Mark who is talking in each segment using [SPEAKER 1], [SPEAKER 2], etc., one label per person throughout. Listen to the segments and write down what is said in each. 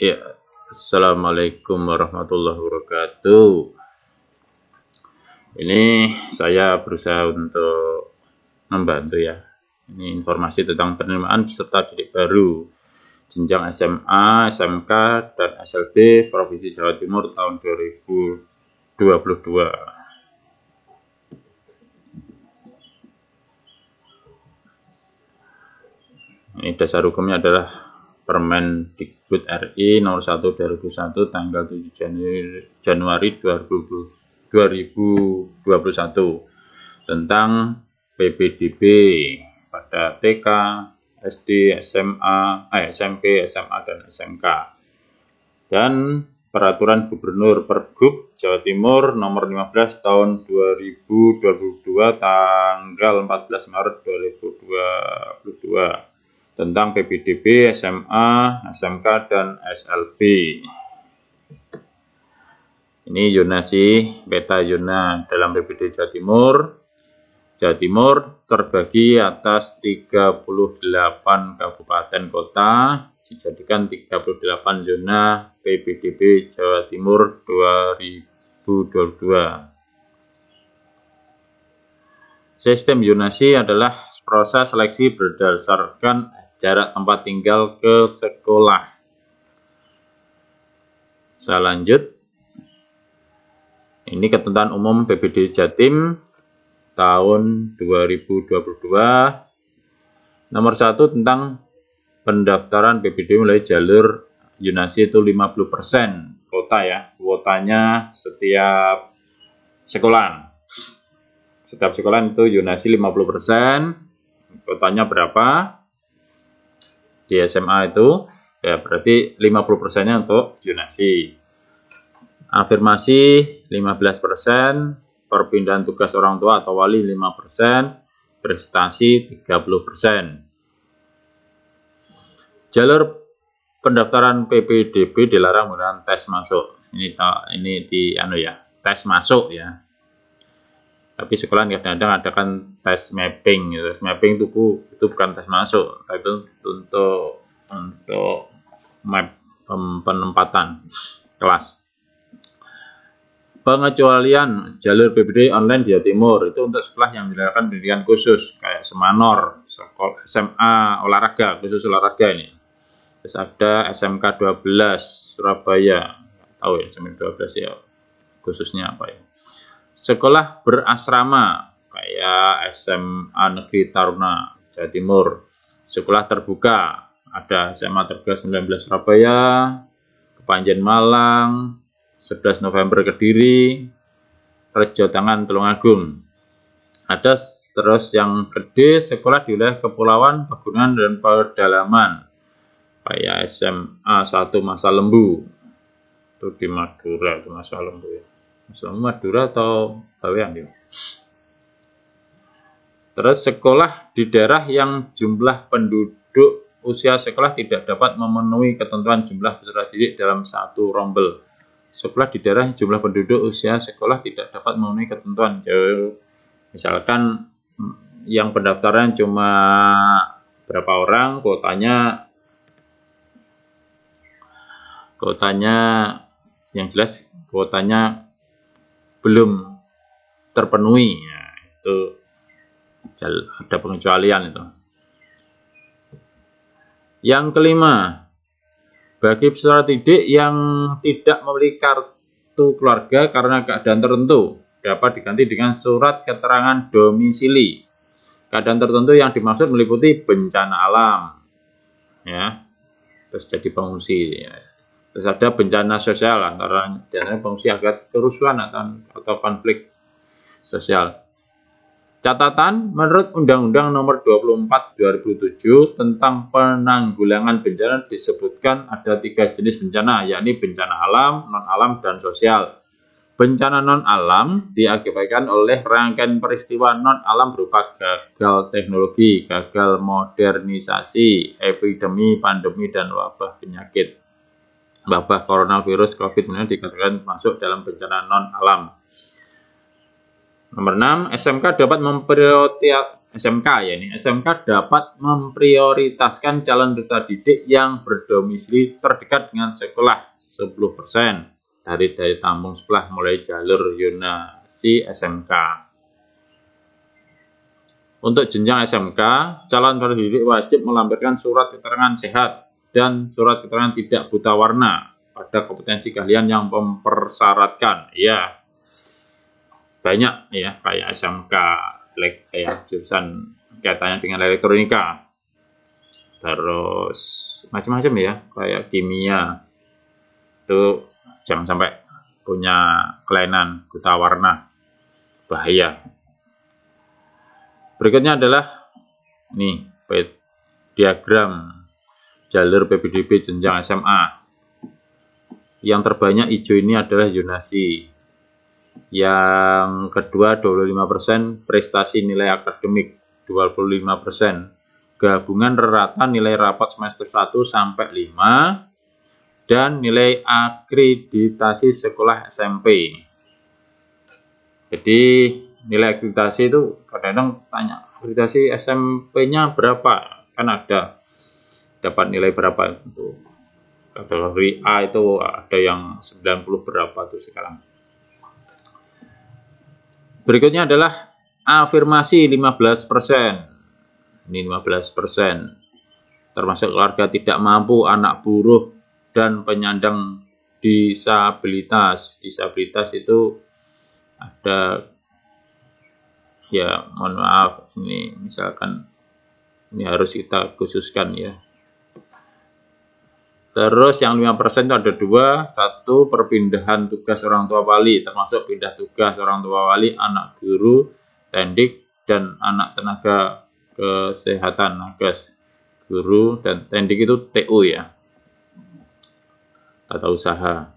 [SPEAKER 1] Ya, Assalamualaikum warahmatullahi wabarakatuh. Ini saya berusaha untuk membantu ya. Ini informasi tentang penerimaan peserta didik baru jenjang SMA, SMK, dan SLB Provinsi Jawa Timur tahun 2022. Ini dasar hukumnya adalah Permendikbud RI nomor 1 2021 tanggal 7 Januari 2021 tentang PPDB pada TK, SD, SMA, SMP, SMA, dan SMK. Dan Peraturan Gubernur Pergub Jawa Timur nomor 15 tahun 2022 tanggal 14 Maret 2022 tentang PPDB, SMA, SMK, dan SLB. Ini zonasi peta zona dalam PPDB Jawa Timur. Jawa Timur terbagi atas 38 kabupaten kota, dijadikan 38 zona PPDB Jawa Timur 2022. Sistem zonasi adalah proses seleksi berdasarkan jarak tempat tinggal ke sekolah. Saya lanjut. Ini ketentuan umum PPDB Jatim tahun 2022. Nomor 1 tentang pendaftaran PPDB mulai jalur zonasi itu 50% kuota ya. Kuotanya setiap sekolah. Setiap sekolah itu zonasi 50%. Kuotanya berapa? Di SMA itu ya berarti 50%-nya untuk zonasi. Afirmasi 15%, perpindahan tugas orang tua atau wali 5%, prestasi 30%. Jalur pendaftaran PPDB dilarang menggunakan tes masuk. Ini tes masuk ya. Tapi sekolah kadang-kadang adakan tes mapping. Tes mapping itu bukan tes masuk, itu untuk map penempatan kelas. Pengecualian jalur PPDB online di Jawa Timur itu untuk sekolah yang menjalankan pendidikan khusus kayak Semanor, sekolah SMA olahraga, khusus olahraga ini. Terus ada SMK 12 Surabaya, nggak tahu ya SMK 12 ya khususnya apa ya. Sekolah berasrama kayak SMA Negeri Taruna Jawa Timur. Sekolah terbuka ada SMA Terbuka 19 Surabaya, Kepanjen Malang, 11 November Kediri, Rejo Tangan Tulungagung. Ada terus yang gede sekolah di wilayah kepulauan, pegunungan, dan pedalaman kayak SMA 1 Masa Lembu. Itu di Madura, itu Masa Lembu ya. Madura atau Bawean ya. Terus sekolah di daerah yang jumlah penduduk usia sekolah tidak dapat memenuhi ketentuan jumlah peserta didik dalam satu rombel. Sekolah di daerah yang jumlah penduduk usia sekolah tidak dapat memenuhi ketentuan. Misalkan yang pendaftaran cuma berapa orang, kuotanya yang jelas kuotanya belum terpenuhi ya, itu ada pengecualian itu. Yang kelima, bagi peserta didik yang tidak memiliki kartu keluarga karena keadaan tertentu dapat diganti dengan surat keterangan domisili. Keadaan tertentu yang dimaksud meliputi bencana alam ya, terus jadi pengungsi ya. Terus ada bencana sosial, antara pengungsi agak kerusuhan atau konflik sosial. Catatan, menurut Undang-Undang Nomor 24 2007 tentang penanggulangan bencana disebutkan ada 3 jenis bencana, yakni bencana alam, non-alam, dan sosial. Bencana non-alam diakibatkan oleh rangkaian peristiwa non-alam berupa gagal teknologi, gagal modernisasi, epidemi, pandemi, dan wabah penyakit. Wabah coronavirus COVID-19 dikatakan masuk dalam bencana non-alam. Nomor 6, SMK dapat SMK ya ini. SMK dapat memprioritaskan calon peserta didik yang berdomisili terdekat dengan sekolah 10% dari daya tampung sekolah mulai jalur zonasi SMK. Untuk jenjang SMK, calon peserta didik wajib melampirkan surat keterangan sehat dan surat keterangan tidak buta warna pada kompetensi keahlian yang mempersyaratkan. Ya, banyak ya kayak SMK, kayak jurusan kaitannya dengan elektronika, terus macam-macam ya kayak kimia. Itu jangan sampai punya kelainan buta warna, bahaya. Berikutnya adalah nih diagram jalur PPDB jenjang SMA. Yang terbanyak hijau ini adalah zonasi. Yang kedua 25% prestasi nilai akademik 25%. Gabungan rata nilai rapat semester 1 sampai 5 dan nilai akreditasi sekolah SMP. Jadi nilai akreditasi itu kadang-kadang tanya akreditasi SMP-nya berapa? Kan ada dapat nilai berapa itu. Kategori A itu ada yang 90 berapa tuh sekarang. Berikutnya adalah afirmasi 15%. Ini 15%. Termasuk keluarga tidak mampu, anak buruh, dan penyandang disabilitas. Disabilitas itu ada, ya mohon maaf, ini misalkan ini harus kita khususkan ya. Terus yang 5% itu ada dua. Satu, perpindahan tugas orang tua wali, termasuk pindah tugas orang tua wali, anak guru, tendik, dan anak tenaga kesehatan, nakes, guru, dan tendik itu TU ya, atau usaha.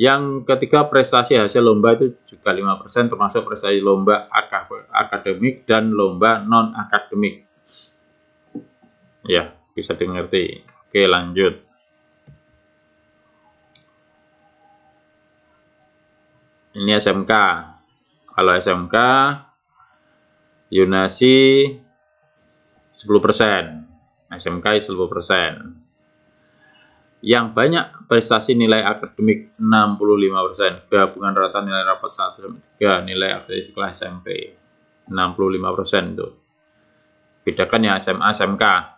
[SPEAKER 1] Yang ketiga, prestasi hasil lomba itu juga 5%, termasuk prestasi lomba akademik dan lomba non-akademik. Ya, bisa dimengerti. Oke, lanjut. Ini SMK. Kalau SMK, zonasi 10%. SMK 10%. Yang banyak prestasi nilai akademik 65%. Gabungan rata nilai rapat 1-3 nilai akademik sekolah SMP 65% itu. Bedakan ya SMA, SMK.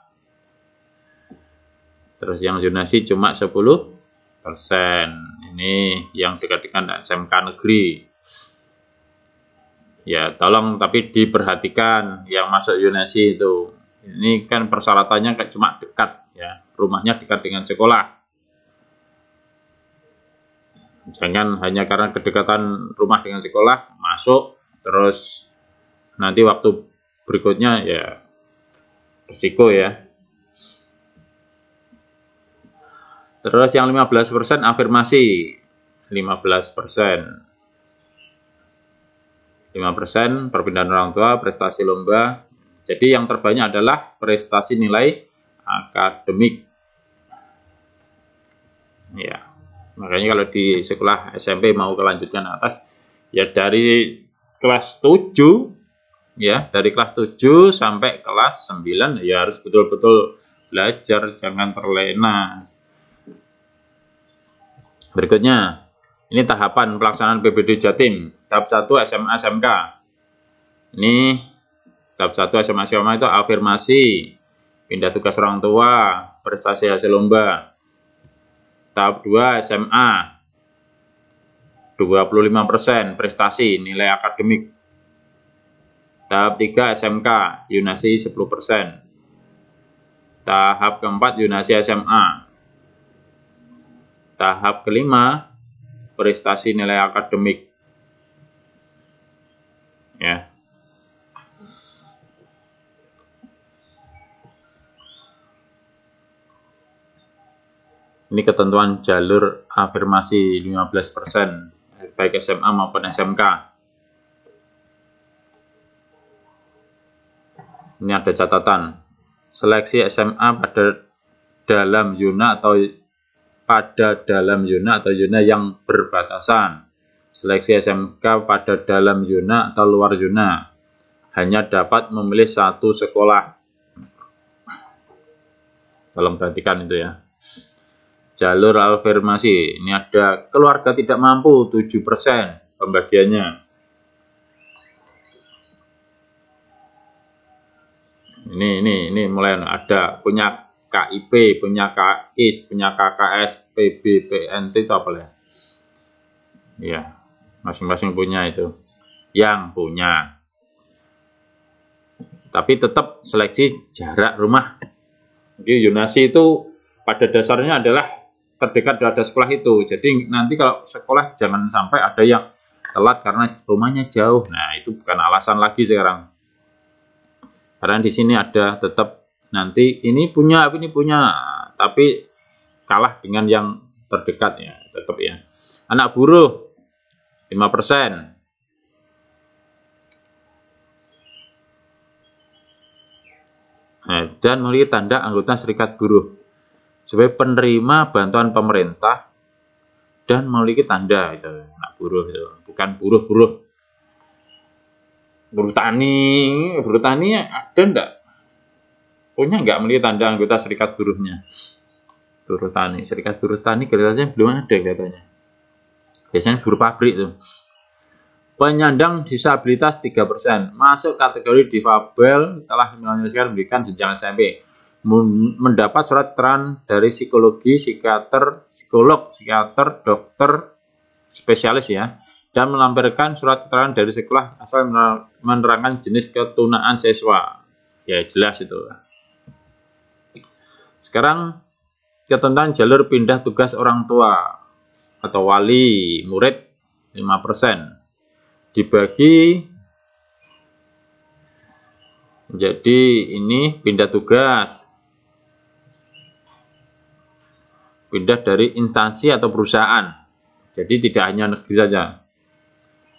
[SPEAKER 1] Terus yang zonasi cuma 10%. Ini yang dekat dengan SMK negeri. Ya, tolong tapi diperhatikan yang masuk zonasi itu. Ini kan persyaratannya kayak cuma dekat ya, rumahnya dekat dengan sekolah. Jangan hanya karena kedekatan rumah dengan sekolah masuk, terus nanti waktu berikutnya ya risiko ya. Terus yang 15% afirmasi, 15%. 5% perpindahan orang tua, prestasi lomba. Jadi yang terbanyak adalah prestasi nilai akademik. Ya, makanya kalau di sekolah SMP mau kelanjutkan atas, ya dari kelas 7, ya dari kelas 7 sampai kelas 9, ya harus betul-betul belajar, jangan terlena. Berikutnya, ini tahapan pelaksanaan PBD Jatim. Tahap 1 SMA SMK. Ini tahap 1 SMA SMK itu afirmasi, pindah tugas orang tua, prestasi hasil lomba. Tahap 2 SMA 25% prestasi nilai akademik. Tahap 3 SMK zonasi 10%. Tahap keempat zonasi SMA. Tahap kelima, prestasi nilai akademik. Ya. Ini ketentuan jalur afirmasi 15%, baik SMA maupun SMK. Ini ada catatan. Seleksi SMA pada dalam zona zona yang berbatasan. Seleksi SMK pada dalam zona atau luar zona. hanya dapat memilih satu sekolah. Tolong perhatikan itu ya. Jalur afirmasi, ini ada keluarga tidak mampu 7% pembagiannya. Ini mulai ada punya KIP, punya KIS, punya KKS, PB, PNT itu apa ya? Ya, masing-masing punya itu. Yang punya. Tapi tetap seleksi jarak rumah. Jadi zonasi itu pada dasarnya adalah terdekat ada sekolah itu. Jadi nanti kalau sekolah jangan sampai ada yang telat karena rumahnya jauh. Nah, itu bukan alasan lagi sekarang. Karena di sini ada tetap nanti ini punya, tapi kalah dengan yang terdekat ya, tetap ya. Anak buruh 5%. Nah, dan memiliki tanda anggota serikat buruh sebagai penerima bantuan pemerintah dan memiliki tanda itu anak buruh itu, bukan buruh tani ada enggak? Punya enggak memiliki tanda anggota serikat buruhnya? Buruh tani, serikat buruh tani kelihatannya belum ada katanya. Biasanya buruh pabrik itu. Penyandang disabilitas 3%, masuk kategori difabel telah menyelesaikan pendidikan jenjang SMP. Mendapat surat keterangan dari psikologi, psikolog, psikiater, dokter, spesialis ya, dan melampirkan surat keterangan dari sekolah asal menerangkan jenis ketunaan siswa. Ya jelas itu. Sekarang ketentuan jalur pindah tugas orang tua atau wali murid 5%. Dibagi jadi ini pindah tugas, pindah dari instansi atau perusahaan, jadi tidak hanya negeri saja,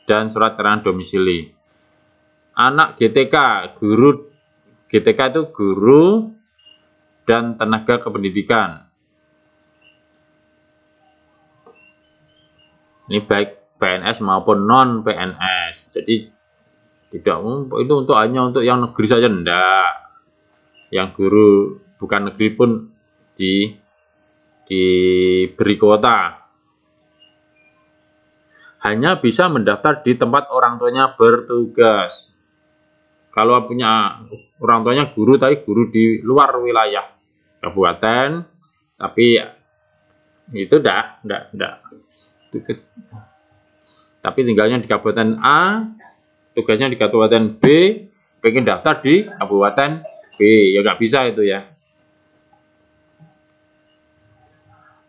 [SPEAKER 1] dan surat keterangan domisili. Anak GTK, GTK itu guru dan tenaga kependidikan. Ini baik PNS maupun non PNS. Jadi tidak itu hanya untuk yang negeri saja, enggak. Yang guru bukan negeri pun diberi kuota. Hanya bisa mendaftar di tempat orang tuanya bertugas. Kalau punya orang tuanya guru, tapi guru di luar wilayah kabupaten, tapi itu enggak. Tapi tinggalnya di kabupaten A, tugasnya di kabupaten B, pengen daftar di kabupaten B, ya nggak bisa itu ya.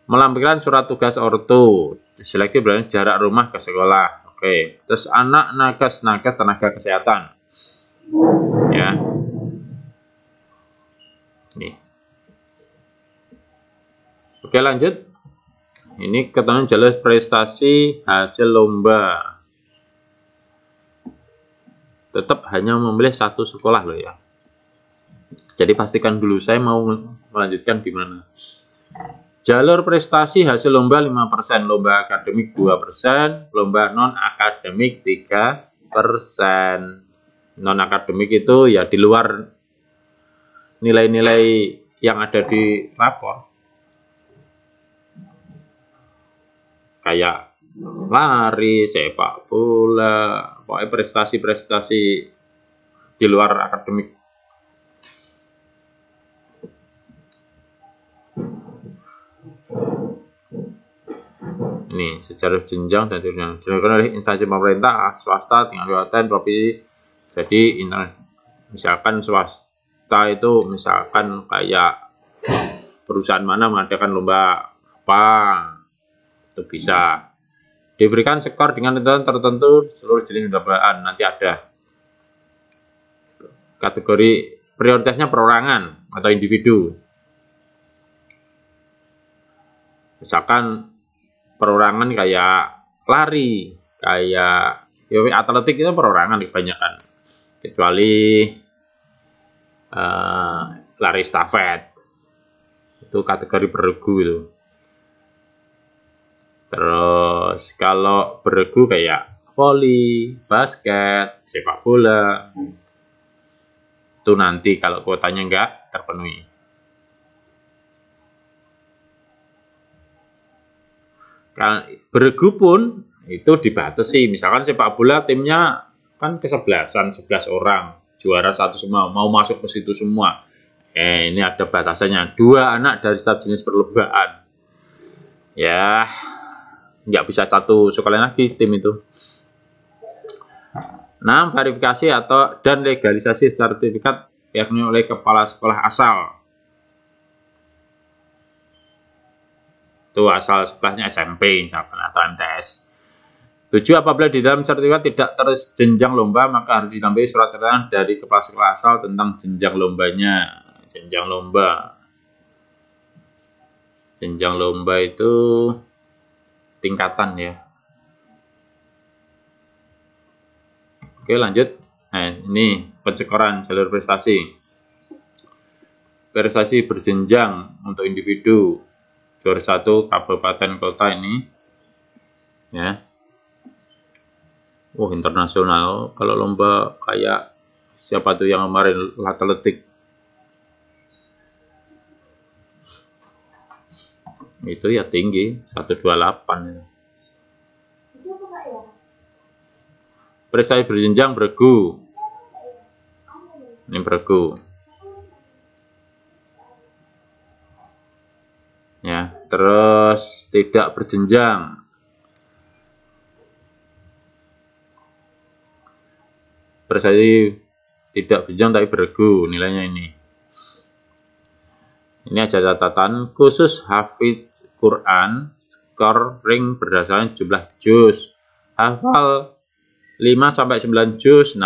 [SPEAKER 1] Melampirkan surat tugas ortu, seleksi berarti jarak rumah ke sekolah. Oke, terus anak nakes tenaga kesehatan, ya. Nih. Oke lanjut. Ini ketentuan jalur prestasi hasil lomba. Tetap hanya memilih satu sekolah loh ya. Jadi pastikan dulu saya mau melanjutkan di mana. Jalur prestasi hasil lomba 5%, lomba akademik 2%, lomba non akademik 3%. Non akademik itu ya di luar nilai-nilai yang ada di rapor. Kayak lari, sepak bola, pokoknya prestasi-prestasi di luar akademik. Ini secara jenjang dan jenjang dilakukan oleh instansi pemerintah, swasta, tingkat kabupaten, provinsi. Jadi misalkan swasta itu misalkan kayak perusahaan mana mengadakan lomba apa, itu bisa diberikan skor dengan ketentuan tertentu seluruh jenis lombaan. Nanti ada kategori prioritasnya perorangan atau individu. Misalkan perorangan kayak lari, kayak atletik itu perorangan kebanyakan, kecuali lari stafet itu kategori beregu itu. Terus kalau beregu kayak voli, basket, sepak bola, Itu nanti kalau kuotanya nggak terpenuhi. Beregu pun itu dibatasi. Misalkan sepak bola timnya kan kesebelasan, 11 orang, juara satu semua, mau masuk ke situ semua. Ini ada batasannya, 2 anak dari setiap jenis perlombaan. Ya, nggak bisa satu sekolah lagi tim itu. 6. Verifikasi dan legalisasi sertifikat yakni oleh kepala sekolah asal. Itu asal sekolahnya SMP misalkan atau MTS. 7. Apabila di dalam sertifikat tidak terjenjang lomba, maka harus ditambahi surat keterangan dari kepala sekolah asal tentang jenjang lombanya. Jenjang lomba. Jenjang lomba itu tingkatan ya. Oke, lanjut. Nah, ini pencekoran jalur prestasi. Prestasi berjenjang untuk individu. Juara 1 kabupaten kota ini. Ya. Internasional. Kalau lomba kayak siapa tuh yang kemarin atletik. Itu ya tinggi, 128 ya. Prestasi berjenjang beregu. Ini beregu. Ya, terus tidak berjenjang. Prestasi tidak berjenjang tapi beregu nilainya ini. Ini aja catatan khusus hafidz Quran, scoring berdasarkan jumlah juz. Hafal 5-9 juz 16.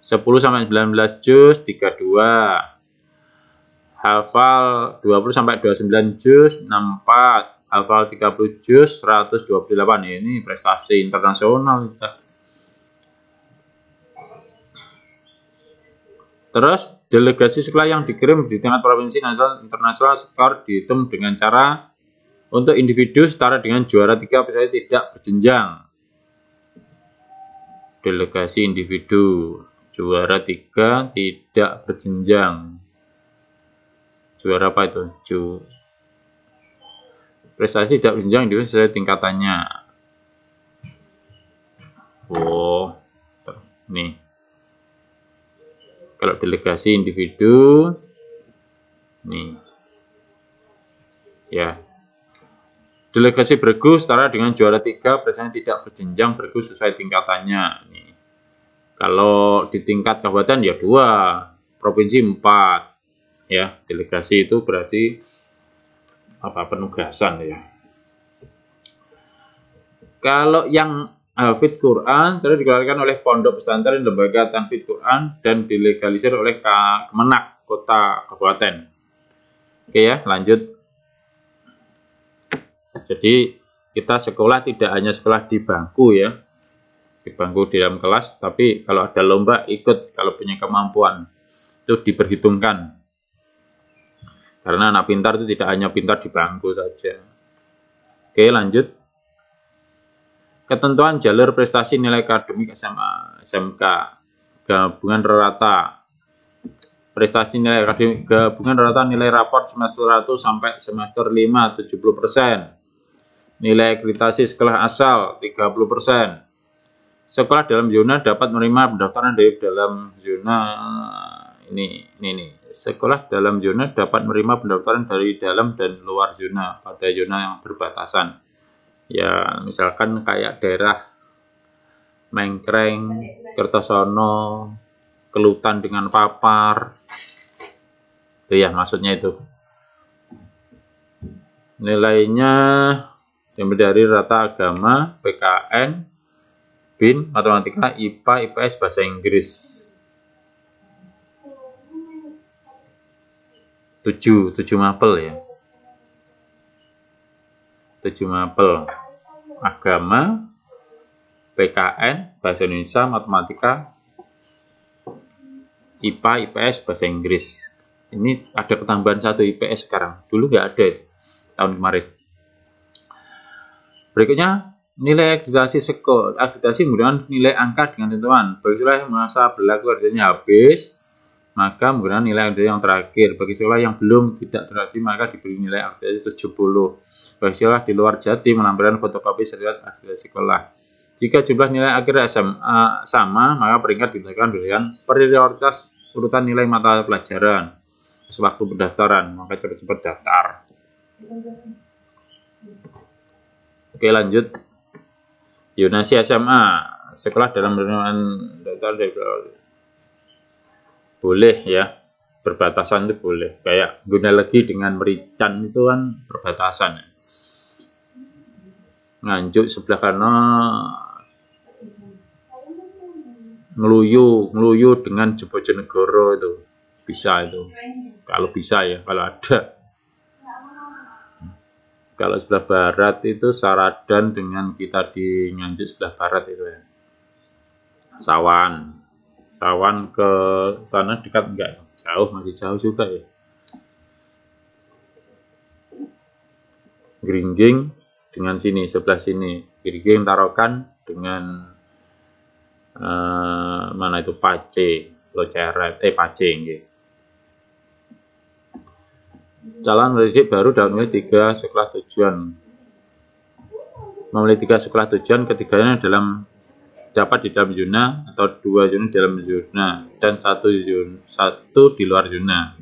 [SPEAKER 1] 10-19 juz 32. Hafal 20-29 juz 64. Hafal 30 juz 128. Ini prestasi internasional. Terus delegasi sekolah yang dikirim di tingkat provinsi nasional internasional skor dihitung dengan cara untuk individu setara dengan juara 3 prestasi tidak berjenjang. Delegasi individu juara 3 tidak berjenjang. Juara apa itu? Prestasi tidak berjenjang itu sesuai tingkatannya. Nih. Kalau delegasi individu, nih. Ya. Delegasi beregu setara dengan juara 3, prestasinya tidak berjenjang beregu sesuai tingkatannya. Nih. Kalau di tingkat kabupaten ya 2, provinsi 4. Ya, delegasi itu berarti penugasan ya. Kalau yang hafidz Quran terus dikeluarkan oleh pondok pesantren, lembaga tahfidz Quran dan dilegalisir oleh Kemenak kota kabupaten. Oke ya, lanjut. Jadi kita sekolah tidak hanya sekolah di bangku ya, di bangku di dalam kelas, tapi kalau ada lomba ikut kalau punya kemampuan itu diperhitungkan. Karena anak pintar itu tidak hanya pintar di bangku saja. Oke, lanjut. Ketentuan jalur prestasi nilai akademik SMA, SMK, gabungan rata. Prestasi nilai akademik gabungan rata nilai raport semester 1 sampai semester 5 70%. Nilai akreditasi sekolah asal 30%. Sekolah dalam zona dapat menerima pendaftaran dari dalam zona ini. Sekolah dalam zona dapat menerima pendaftaran dari dalam dan luar zona pada zona yang berbatasan. Ya, misalkan kayak daerah Mengkreng, Kertosono, Kelutan dengan Papar. Itu ya maksudnya itu. Nilainya diambil dari rata agama, PKN, BIN, matematika, IPA, IPS, bahasa Inggris. 7 mapel ya. 7 mapel. Agama, PKN, bahasa Indonesia, matematika, IPA, IPS, bahasa Inggris. Ini ada ketambahan 1 IPS sekarang. Dulu nggak ada tahun kemarin. Berikutnya, nilai akreditasi menggunakan nilai angka dengan tentuan. Bagi sekolah yang masa berlaku akreditasinya habis, maka menggunakan nilai akreditasi yang terakhir. Bagi sekolah yang belum tidak terakreditasi, maka diberi nilai akreditasi 70. Bagi sekolah di luar Jatim melampirkan fotokopi sertifikat akreditasi sekolah. Jika jumlah nilai akhir SMA sama, maka peringkat ditentukan dengan prioritas urutan nilai mata pelajaran. Sewaktu pendaftaran, maka cepat-cepat daftar. Oke, lanjut. Yonasi SMA, sekolah dalam penerimaan daftar boleh ya, perbatasan itu boleh. Kayak guna lagi dengan Merican itu kan perbatasan. Nganjuk sebelah kanan ngeluyu dengan Bojonegoro itu bisa itu. Kalau bisa ya, kalau ada. Kalau sebelah barat itu Saradan dengan kita di Nganjuk sebelah barat itu ya. Sawan ke sana dekat enggak? Jauh, masih jauh juga ya. Gringging dengan sini, sebelah sini. Gringging Tarokan dengan mana itu Pace, Loceret, Pace gitu. Calon pendidik baru dalam memilih 3 sekolah tujuan. Memilih 3 sekolah tujuan, ketiganya dapat di dalam zona atau 2 zona di dalam zona dan 1 di luar zona.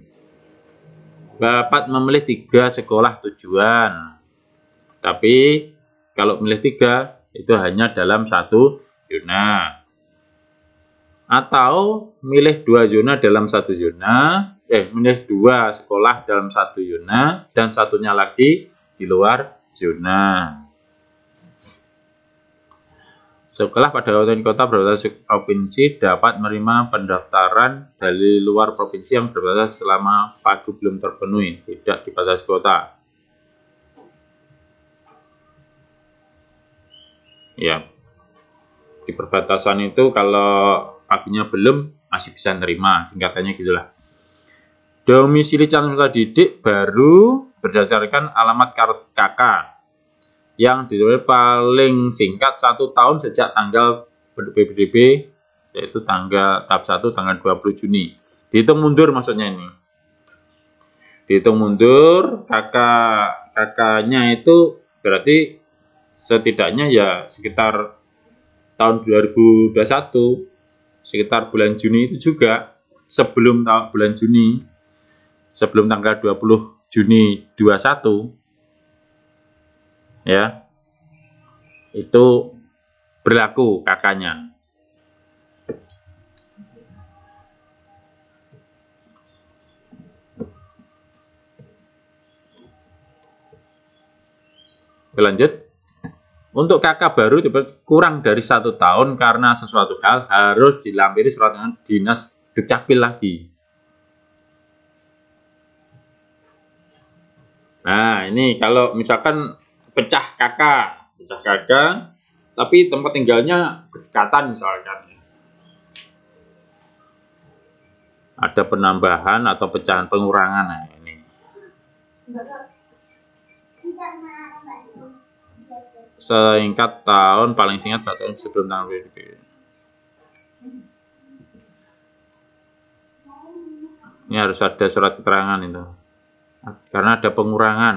[SPEAKER 1] Dapat memilih 3 sekolah tujuan. Tapi kalau memilih 3 itu hanya dalam 1 zona. Atau milih 2 zona dalam 1 zona. Milih 2 sekolah dalam 1 zona dan satunya lagi di luar zona. Sekolah pada kabupaten kota berbatasan provinsi dapat menerima pendaftaran dari luar provinsi yang berbatasan selama pagu belum terpenuhi, tidak dibatasi kota. Ya, di perbatasan itu kalau pagunya belum masih bisa nerima, singkatannya gitulah. Domisili calon peserta didik baru berdasarkan alamat KK yang ditulis paling singkat 1 tahun sejak tanggal PDB, yaitu tahap 1 tanggal 20 Juni. Dihitung mundur maksudnya ini. Dihitung mundur, KK-nya itu berarti setidaknya ya sekitar tahun 2021, sekitar bulan Juni itu juga, sebelum bulan Juni. Sebelum tanggal 20 Juni 21 ya, itu berlaku KK-nya. Lanjut. Untuk KK baru kurang dari 1 tahun karena sesuatu hal harus dilampiri surat dengan Dinas Dukcapil lagi. Nah, ini kalau misalkan pecah KK, tapi tempat tinggalnya berdekatan misalkan. Ada penambahan atau pecahan pengurangan. Nah, ini. Singkat tahun, paling singkat 1 tahun sebelum tanggal PDB. Ini harus ada surat keterangan itu. Karena ada pengurangan.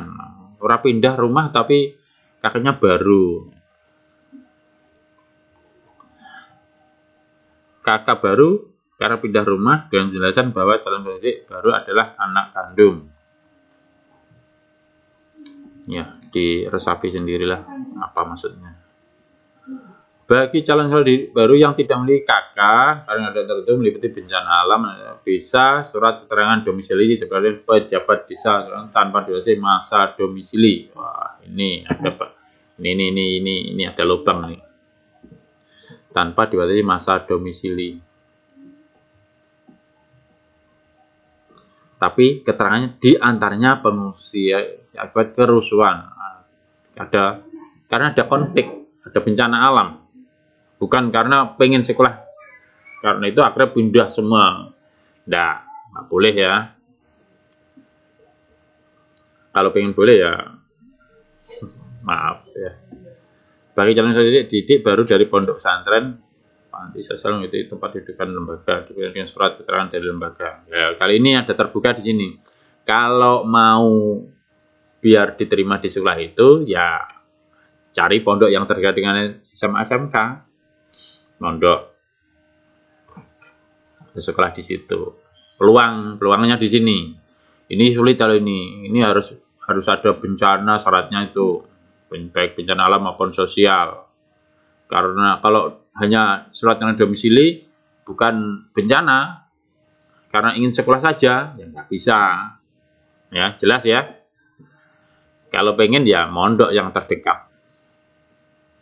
[SPEAKER 1] Orang pindah rumah tapi kakaknya baru. Kakak baru karena pindah rumah dengan penjelasan bahwa calon pendidik baru adalah anak kandung. Ya, diresapi sendirilah apa maksudnya. Bagi calon pendidik baru yang tidak memiliki KK karena ada tertentu meliputi bencana alam, bisa surat keterangan domisili dari pejabat desa tanpa durasi masa domisili. Wah, ini ada Pak. Ini ada lubang nih. Tanpa dibatasi masa domisili. Tapi keterangannya diantaranya pengungsi akibat kerusuhan. Karena ada konflik, ada bencana alam. Bukan karena pengen sekolah. Karena itu akhirnya pindah semua. Nggak boleh ya. Kalau pengen boleh ya. Maaf ya. Bagi calon didik baru dari pondok pesantren, panti sosial mengikuti tempat rujukan lembaga dengan surat keterangan dari lembaga. Ya, kali ini ada terbuka di sini. Kalau mau biar diterima di sekolah itu, ya cari pondok yang terkait dengan SMA SMK, pondok sekolah di situ. Peluangnya di sini. Ini sulit kalau ini harus ada bencana, syaratnya itu baik bencana alam maupun sosial. Karena kalau hanya surat keterangan domisili bukan bencana, karena ingin sekolah saja, ya nggak bisa. Ya, jelas ya. Kalau pengen ya mondok yang terdekat.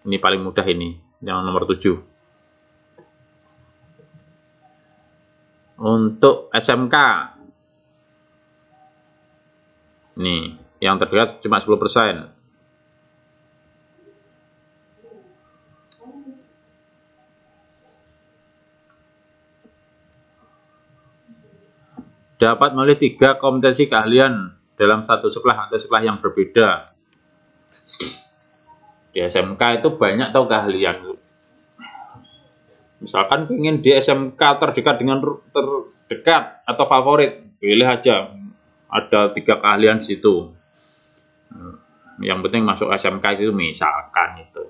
[SPEAKER 1] Ini paling mudah ini, yang nomor 7. Untuk SMK, nih, yang terdekat cuma 10%. Dapat memilih 3 kompetensi keahlian dalam satu sekolah atau sekolah yang berbeda. Di SMK itu banyak tahu keahlian. Misalkan pengen di SMK terdekat dengan terdekat atau favorit, pilih aja. Ada 3 keahlian di situ. Yang penting masuk SMK itu misalkan itu.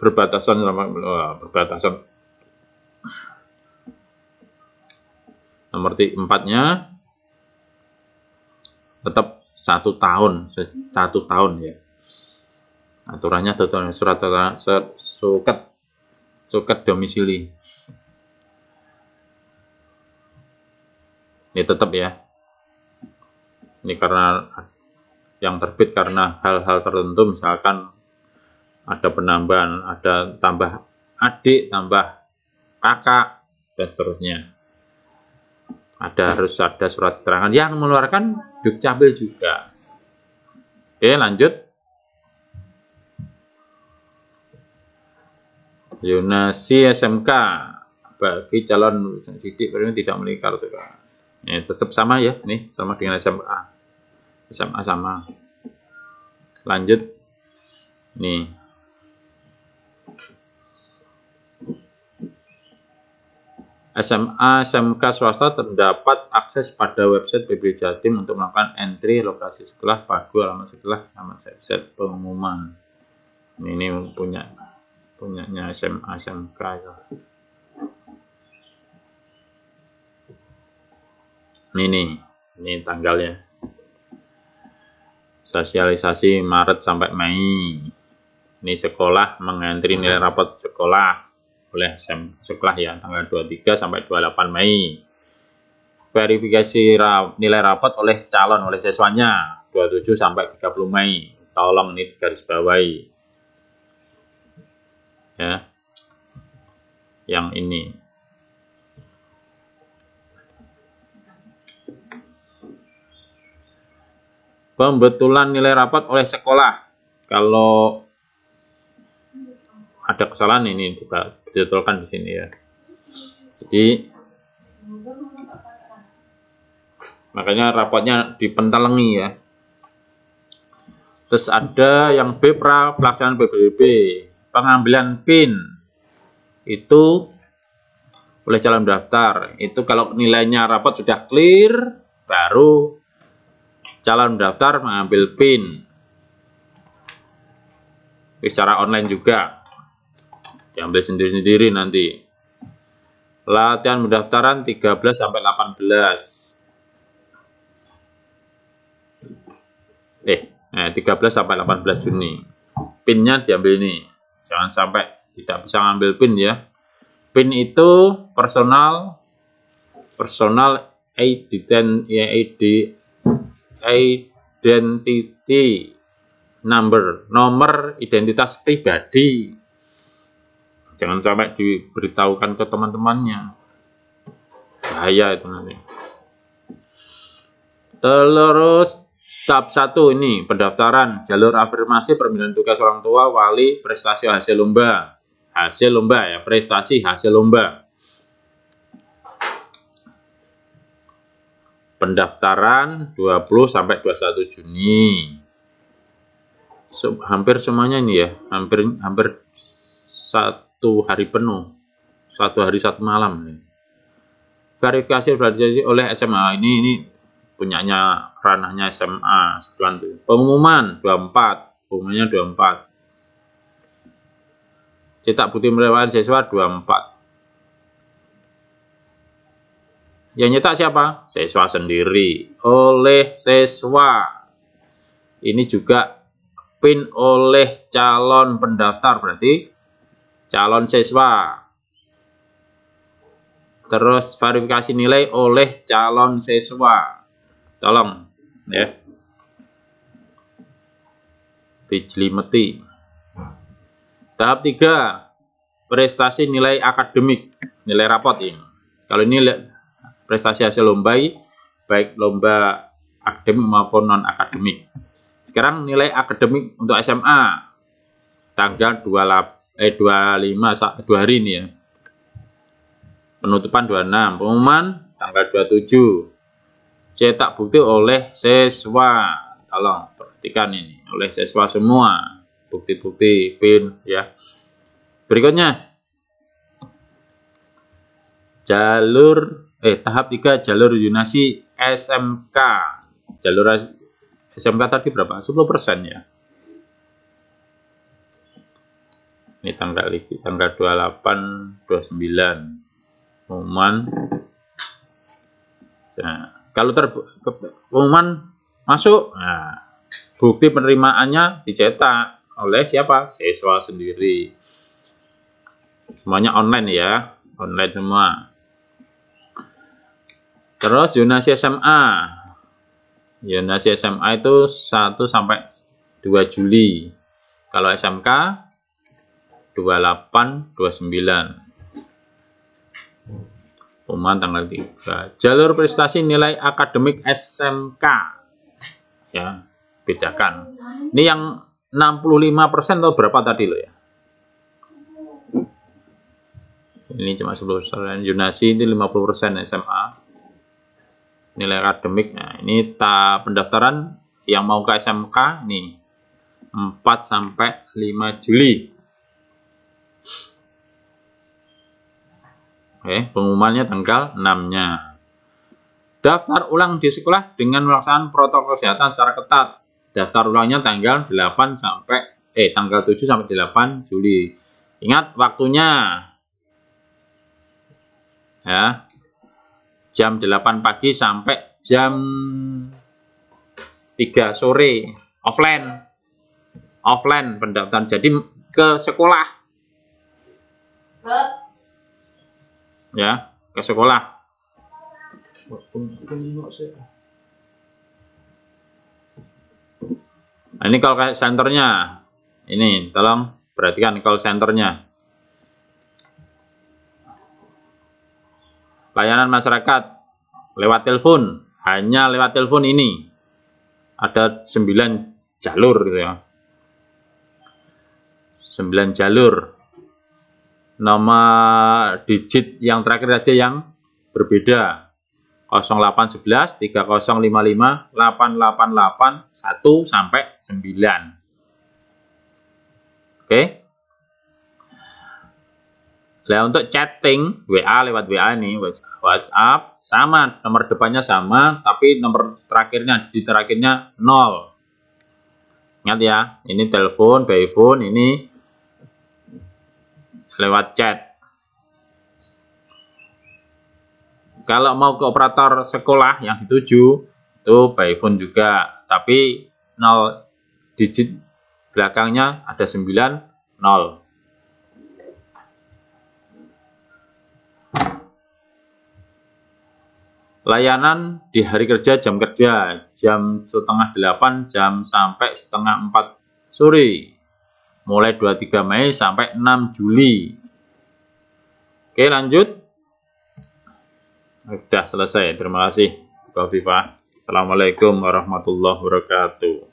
[SPEAKER 1] Berbatasan nomor 4-nya tetap 1 tahun ya. Aturannya surat suket domisili. Ini tetap ya. Ini karena yang terbit karena hal-hal tertentu, misalkan ada penambahan, ada tambah adik, tambah kakak, dan seterusnya. Harus ada surat keterangan yang mengeluarkan Dukcapil juga. Oke, lanjut. Zonasi SMK bagi calon didik tidak memiliki kartu. Ini tetap sama ya, nih sama dengan SMA. SMA sama. Lanjut. Nih. SMA SMK swasta terdapat akses pada website PB Jatim untuk melakukan entry lokasi sekolah, pagu, alamat sekolah, alamat website pengumuman. Ini punyanya SMA SMK ya. Ini tanggalnya. Sosialisasi Maret sampai Mei. Ini sekolah mengentri nilai rapot sekolah oleh sekolah ya, tanggal 23 sampai 28 Mei. Verifikasi nilai rapot oleh calon, oleh siswanya 27 sampai 30 Mei. Tolong ini garis bawahi. Ya. Yang ini. Pembetulan nilai rapot oleh sekolah. Kalau ada kesalahan ini dibetulkan di sini ya. Jadi makanya rapotnya dipentelengi ya. Terus ada yang B, pelaksanaan PBB, pengambilan PIN itu oleh calon daftar. Itu kalau nilainya rapot sudah clear, baru calon daftar mengambil PIN. Secara online juga. Diambil sendiri-sendiri nanti. Latihan pendaftaran 13 sampai 18. 13 sampai 18 Juni. PIN-nya diambil ini. Jangan sampai tidak bisa ngambil PIN ya. PIN itu personal identity number, nomor identitas pribadi. Jangan sampai diberitahukan ke teman-temannya. Bahaya itu nanti. Terus tahap 1 ini pendaftaran jalur afirmasi permintaan tugas orang tua, wali, prestasi hasil lomba. Hasil lomba ya, prestasi hasil lomba. pendaftaran 20 sampai 21 Juni. Hampir semuanya ini ya, hampir 1 hari penuh, 1 hari 1 malam. Verifikasi validasi oleh SMA ini punyanya ranahnya SMA. Pengumuman 24, pengumumannya 24. Cetak bukti penerimaan siswa 24. Yang nyetak siapa? Siswa sendiri, oleh siswa. Ini juga PIN oleh calon pendaftar, berarti calon siswa. Terus verifikasi nilai oleh calon siswa. Tolong ya, dijelimeti. Tahap 3, prestasi nilai akademik, nilai rapot ini. Kalau ini prestasi hasil lomba, baik lomba akademik maupun non akademik. Sekarang nilai akademik untuk SMA tanggal 25, 2 hari ini ya. Penutupan 26, pengumuman tanggal 27. Cetak bukti oleh siswa. Tolong perhatikan ini, oleh siswa semua. Bukti-bukti PIN ya. Berikutnya tahap 3, jalur zonasi SMK. Jalur SMK tadi berapa? 10% ya. Ini tanggal 28, 29. Pengumuman. Nah, kalau pengumuman masuk, nah, bukti penerimaannya dicetak oleh siapa? Siswa sendiri. Semuanya online ya, online semua. Terus zonasi SMA. Zonasi SMA itu 1 sampai 2 Juli. Kalau SMK 28, 29. Pengumuman tanggal 3. Jalur prestasi nilai akademik SMK. Ya, bedakan. Ini yang 65% atau berapa tadi lo ya? Ini cuma 10%. Zonasi ini 50% SMA. Nilai akademik. Nah, ini pendaftaran yang mau ke SMK nih 4 sampai 5 Juli. Oke, pengumumannya tanggal 6-nya. Daftar ulang di sekolah dengan melaksanakan protokol kesehatan secara ketat. Daftar ulangnya tanggal 7 sampai 8 Juli. Ingat waktunya. Ya. Jam 8 pagi sampai jam 3 sore. Offline pendaftaran. Jadi ke sekolah. Ya, ke sekolah. Nah, ini call centernya. Ini, tolong perhatikan call centernya. Layanan masyarakat lewat telepon, hanya lewat telepon ini. Ada 9 jalur gitu ya. 9 jalur. Nama digit yang terakhir aja yang berbeda. 0811 3055 888 1 sampai 9. Oke. Nah, untuk chatting WA lewat WA ini WhatsApp sama, nomor depannya sama, tapi nomor terakhirnya, digit terakhirnya 0. Ingat ya, ini telepon, by phone, ini lewat chat. Kalau mau ke operator sekolah yang dituju, itu by phone juga, tapi 0 digit belakangnya ada 9, 0. Layanan di hari kerja, jam kerja, jam setengah 8, jam sampai setengah 4 sore. Mulai 23 Mei sampai 6 Juli. Oke, lanjut. Sudah selesai. Terima kasih, Mbak Viva. Assalamualaikum warahmatullahi wabarakatuh.